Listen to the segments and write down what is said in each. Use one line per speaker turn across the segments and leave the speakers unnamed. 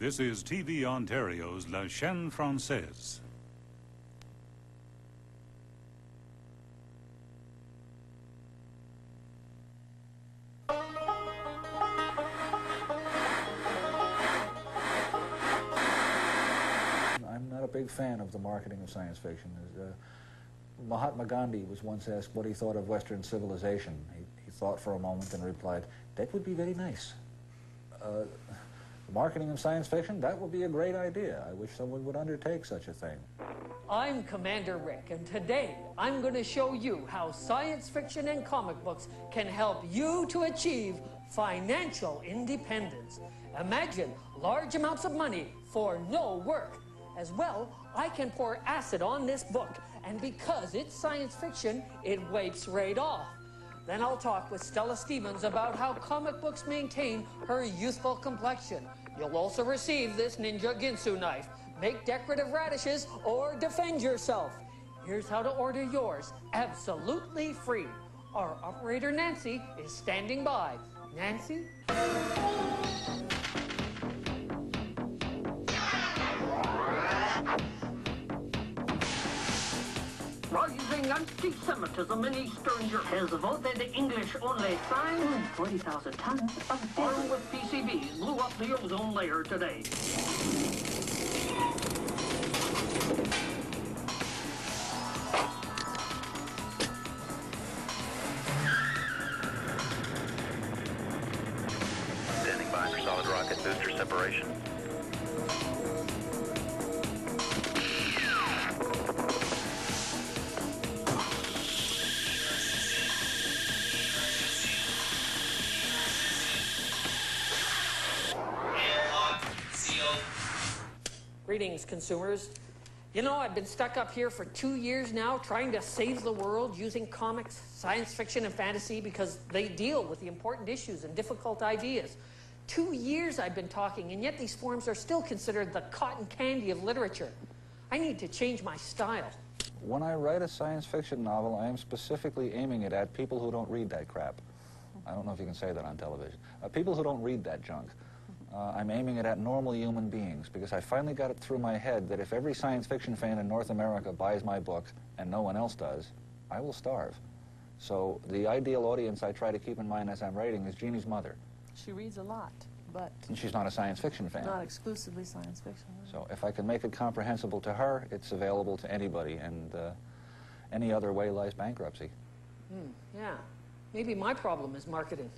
This is TV Ontario's La Chaîne Française.
I'm not a big fan of the marketing of science fiction. Mahatma Gandhi was once asked what he thought of Western civilization. He thought for a moment and replied, "That would be very nice." The marketing of science fiction, that would be a great idea. I wish someone would undertake such a thing.
I'm Commander Rick, and today I'm going to show you how science fiction and comic books can help you to achieve financial independence. Imagine large amounts of money for no work. As well, I can pour acid on this book, and because it's science fiction, it wipes right off. Then I'll talk with Stella Stevens about how comic books maintain her youthful complexion. You'll also receive this Ninja Ginsu knife. Make decorative radishes or defend yourself. Here's how to order yours, absolutely free. Our operator, Nancy, is standing by. Nancy?
Rising anti-Semitism in Eastern Europe has voted the English-only sign. 40,000 tons of film with PCBs blew up the ozone layer today.
Standing by for solid rocket booster separation.
Greetings, consumers. You know, I've been stuck up here for 2 years now trying to save the world using comics, science fiction, and fantasy because they deal with the important issues and difficult ideas. 2 years I've been talking, and yet these forms are still considered the cotton candy of literature. I need to change my style.
When I write a science fiction novel, I am specifically aiming it at people who don't read that crap. I don't know if you can say that on television. People who don't read that junk. I'm aiming it at normal human beings because I finally got it through my head that if every science fiction fan in North America buys my book and no one else does, I will starve. So the ideal audience I try to keep in mind as I'm writing is Jeannie's mother.
She reads a lot, but
And she's not a science fiction fan.
not exclusively science fiction.
So if I can make it comprehensible to her, it's available to anybody, and any other way lies bankruptcy.
Yeah, maybe my problem is marketing.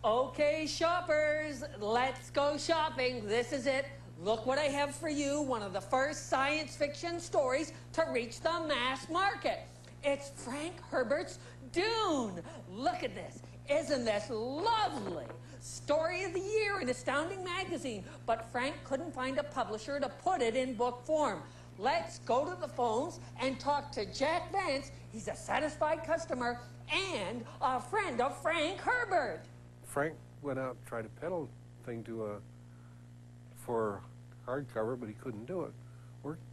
Okay, shoppers, let's go shopping. This is it. Look what I have for you, one of the first science fiction stories to reach the mass market. It's Frank Herbert's Dune. Look at this. Isn't this lovely? Story of the year in Astounding Magazine, but Frank couldn't find a publisher to put it in book form. Let's go to the phones and talk to Jack Vance. He's a satisfied customer and a friend of Frank Herbert.
Frank went out and tried to peddle the thing for hardcover, but he couldn't do it.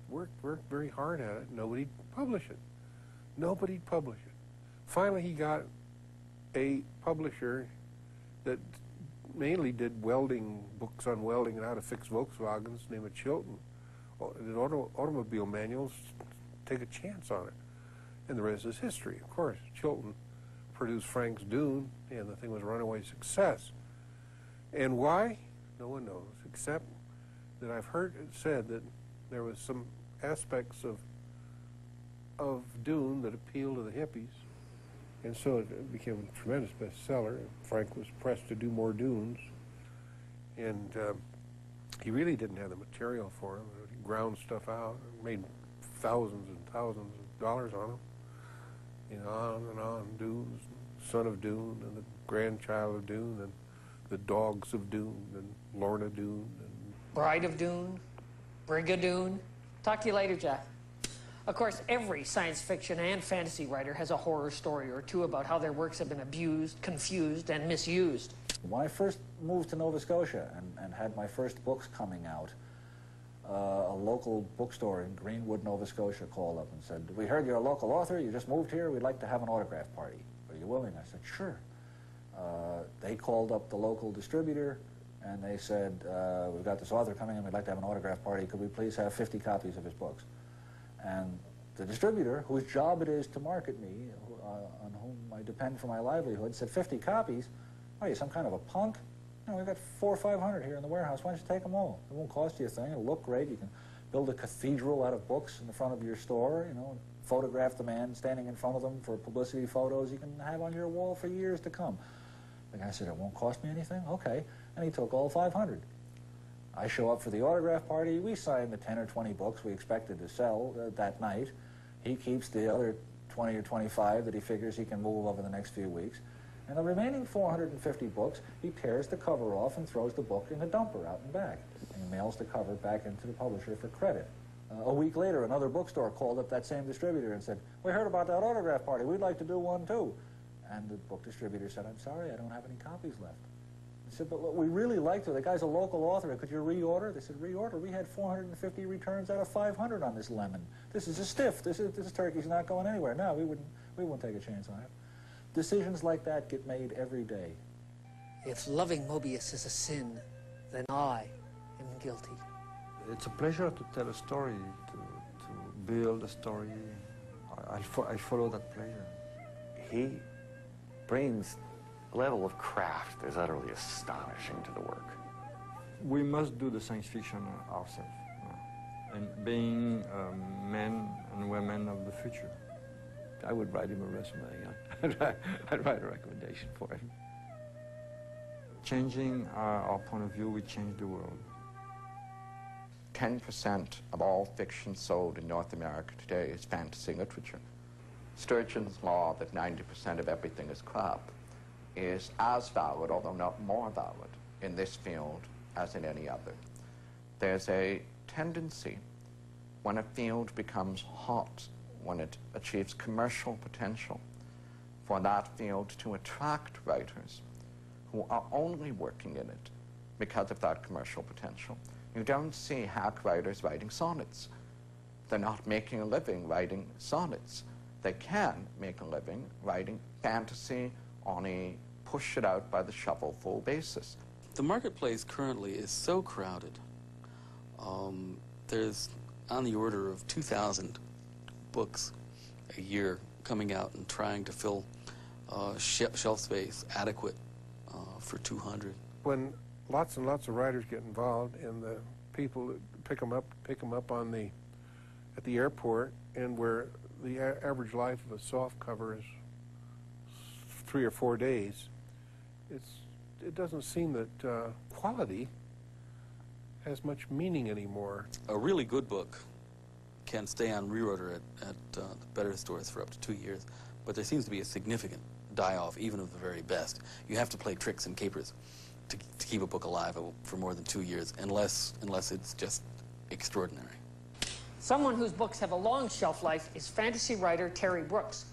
Worked very hard at it. Nobody'd publish it. Nobody'd publish it. Finally, he got a publisher that mainly did welding, books on welding and how to fix Volkswagens, named it Chilton. Did automobile manuals, take a chance on it. And the rest is history, of course. Chilton produced Frank's Dune, and the thing was a runaway success. And why? No one knows, except that I've heard it said that there was some aspects of Dune that appealed to the hippies, and so it became a tremendous bestseller. Frank was pressed to do more Dunes, and he really didn't have the material for them. He ground stuff out, made thousands and thousands of dollars on them. You know, on, Dunes, son of Dune, and the grandchild of Dune, and the dogs of Dune, and Lorna Dune, and
Bride of Dune, Brigadoon. Talk to you later, Jack. Of course, every science fiction and fantasy writer has a horror story or two about how their works have been abused, confused, and misused.
When I first moved to Nova Scotia and had my first books coming out, a local bookstore in Greenwood, Nova Scotia called up and said, "We heard you're a local author, you just moved here, we'd like to have an autograph party. Are you willing?" I said, "Sure." They called up the local distributor, and they said, we've got this author coming in, we'd like to have an autograph party, could we please have 50 copies of his books? And the distributor, whose job it is to market me, on whom I depend for my livelihood, said, 50 copies? What are you, some kind of a punk? You know, we've got 400 or 500 here in the warehouse. Why don't you take them all? It won't cost you a thing. It'll look great. You can build a cathedral out of books in the front of your store, you know, and photograph the man standing in front of them for publicity photos you can have on your wall for years to come. The guy said, it won't cost me anything? Okay. And he took all 500. I show up for the autograph party. We sign the 10 or 20 books we expected to sell that night. He keeps the other 20 or 25 that he figures he can move over the next few weeks. And the remaining 450 books, he tears the cover off and throws the book in the dumper out and back. And he mails the cover back into the publisher for credit. A week later, another bookstore called up that same distributor and said, we heard about that autograph party. We'd like to do one too. And the book distributor said, I'm sorry, I don't have any copies left. I said, but look, we really liked it. The guy's a local author. Could you reorder? They said, reorder? We had 450 returns out of 500 on this lemon. This is a stiff. This turkey's not going anywhere. No, we wouldn't take a chance on it. Decisions like that get made every day.
If loving Moebius is a sin, then I am guilty.
It's a pleasure to tell a story, to build a story. I follow that pleasure.
He brings a level of craft that is utterly astonishing to the work.
We must do the science fiction ourselves, and being men and women of the future.
I would write him a resume. I'd write a recommendation for him.
Changing our point of view, we change the world.
10% of all fiction sold in North America today is fantasy literature. Sturgeon's law that 90% of everything is crap is as valid, although not more valid, in this field as in any other. There's a tendency when a field becomes hot, when it achieves commercial potential, for that field to attract writers who are only working in it because of that commercial potential. You don't see hack writers writing sonnets. They're not making a living writing sonnets. They can make a living writing fantasy on a push-it-out-by-the-shovelful basis.
The marketplace currently is so crowded. There's on the order of 2,000 books a year coming out and trying to fill shelf space adequate for 200.
When lots and lots of writers get involved, and the people that pick them up at the airport, and where the average life of a soft cover is 3 or 4 days, it doesn't seem that quality has much meaning anymore.
A really good book can stay on reorder at the better stores for up to 2 years, but there seems to be a significant die-off even of the very best. You have to play tricks and capers to keep a book alive for more than 2 years, unless it's just extraordinary.
Someone whose books have a long shelf life is fantasy writer Terry Brooks.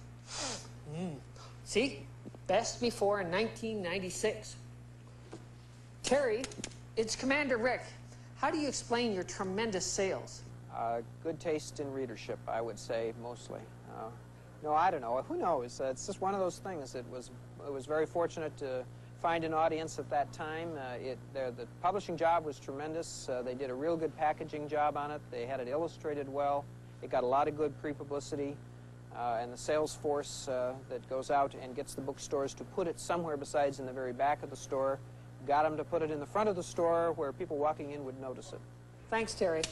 See? Best before 1996. Terry, it's Commander Rick. How do you explain your tremendous sales?
Good taste in readership, I would say, mostly. No, I don't know. Who knows? It's just one of those things. It was very fortunate to find an audience at that time. The publishing job was tremendous. They did a real good packaging job on it. They had it illustrated well. It got a lot of good pre-publicity. And the sales force that goes out and gets the bookstores to put it somewhere besides in the very back of the store, got them to put it in the front of the store where people walking in would notice it.
Thanks, Terry.